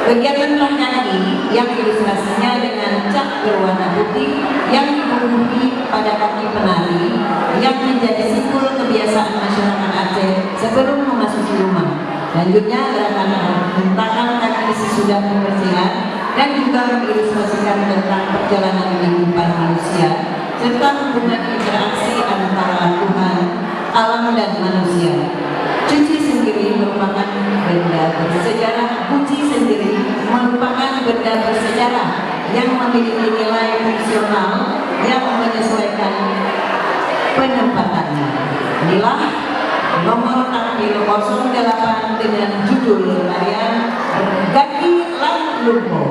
Kegiatan kaki yang ilustrasinya dengan cat berwarna putih yang dibubuhi pada kaki penari yang menjadi simbol kebiasaan masyarakat Aceh sebelum memasuki rumah. Selanjutnya gerakan hentakan kaki sesudah pembersihan dan juga mengilustrasikan tentang perjalanan kehidupan manusia serta hubungan interaksi antara Tuhan, alam dan manusia. Cuci sendiri merupakan benda bersejarah. Puji sendiri merupakan benda bersejarah yang memiliki nilai fungsional yang menyesuaikan penempatannya. Inilah nomor tampil 08 dengan judul tarian Gaki Lang Lumpo.